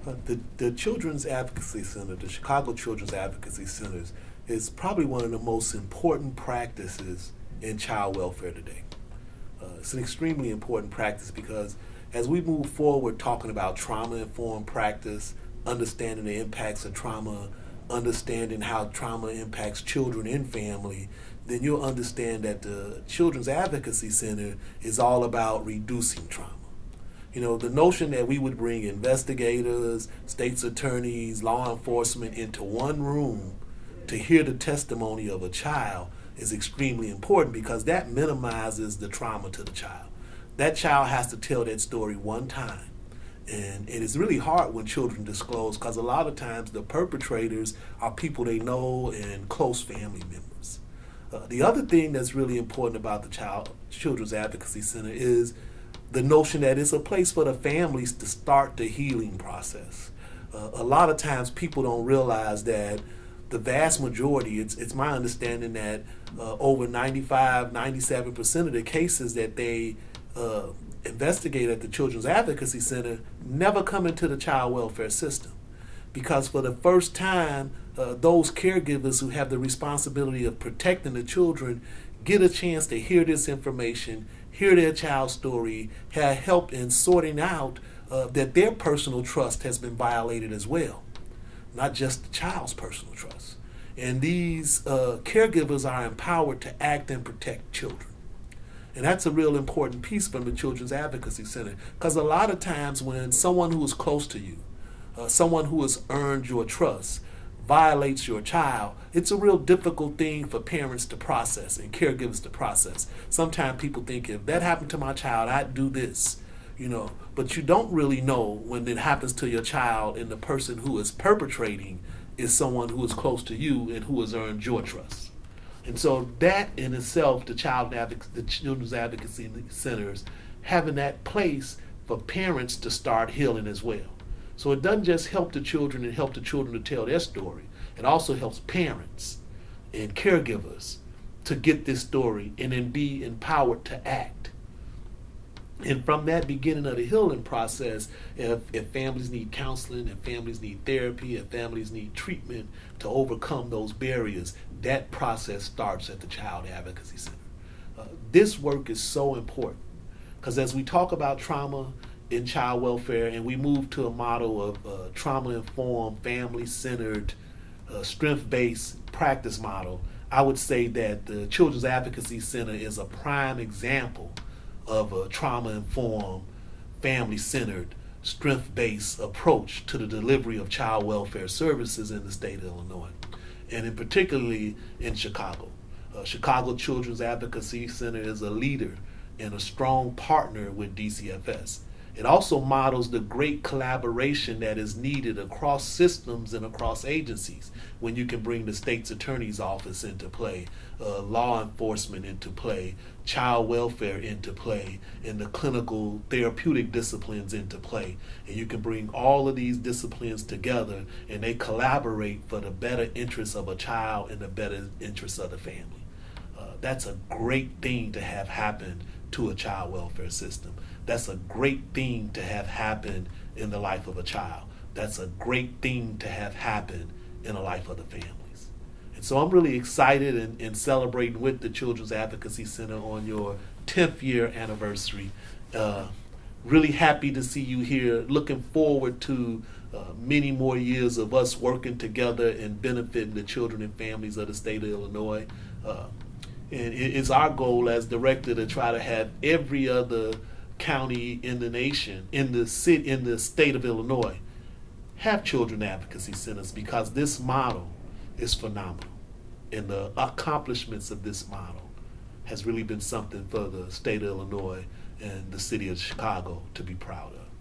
The Children's Advocacy Center, the Chicago Children's Advocacy Centers, is probably one of the most important practices in child welfare today. It's an extremely important practice because as we move forward talking about trauma-informed practice, understanding the impacts of trauma, understanding how trauma impacts children and family, then you'll understand that the Children's Advocacy Center is all about reducing trauma. You know, the notion that we would bring investigators, state's attorneys, law enforcement into one room to hear the testimony of a child is extremely important because that minimizes the trauma to the child. That child has to tell that story one time. And it is really hard when children disclose because a lot of times the perpetrators are people they know and close family members. The other thing that's really important about the Children's Advocacy Center is the notion that it's a place for the families to start the healing process. A lot of times people don't realize that the vast majority, it's my understanding that over 95–97% of the cases that they investigate at the Children's Advocacy Center never come into the child welfare system. Because for the first time, those caregivers who have the responsibility of protecting the children get a chance to hear this information, hear their child's story, have help in sorting out that their personal trust has been violated as well, not just the child's personal trust. And these caregivers are empowered to act and protect children. And that's a real important piece from the Children's Advocacy Center, because a lot of times when someone who is close to you, someone who has earned your trust, violates your child, it's a real difficult thing for parents to process and caregivers to process. Sometimes people think, if that happened to my child, I'd do this, you know, but you don't really know when it happens to your child and the person who is perpetrating is someone who is close to you and who has earned your trust. And so that in itself, the Children's Advocacy Centers, having that place for parents to start healing as well. So it doesn't just help the children and help the children to tell their story. It also helps parents and caregivers to get this story and then be empowered to act. And from that beginning of the healing process, if families need counseling, if families need therapy, if families need treatment to overcome those barriers, that process starts at the Child Advocacy Center. This work is so important because as we talk about trauma in child welfare and we move to a model of trauma-informed, family-centered, strength-based practice model, I would say that the Children's Advocacy Center is a prime example of a trauma-informed, family-centered, strength-based approach to the delivery of child welfare services in the state of Illinois, and in particularly in Chicago. Chicago Children's Advocacy Center is a leader and a strong partner with DCFS. It also models the great collaboration that is needed across systems and across agencies when you can bring the state's attorney's office into play, law enforcement into play, child welfare into play, and the clinical therapeutic disciplines into play. And you can bring all of these disciplines together and they collaborate for the better interests of a child and the better interests of the family. That's a great thing to have happen to a child welfare system. That's a great thing to have happen in the life of a child. That's a great thing to have happen in the life of the families. And so I'm really excited and celebrating with the Children's Advocacy Center on your 10th year anniversary. Really happy to see you here. Looking forward to many more years of us working together and benefiting the children and families of the state of Illinois. And it's our goal as director to try to have every other county in the nation, in the state of Illinois, have children advocacy centers because this model is phenomenal. And the accomplishments of this model has really been something for the state of Illinois and the city of Chicago to be proud of.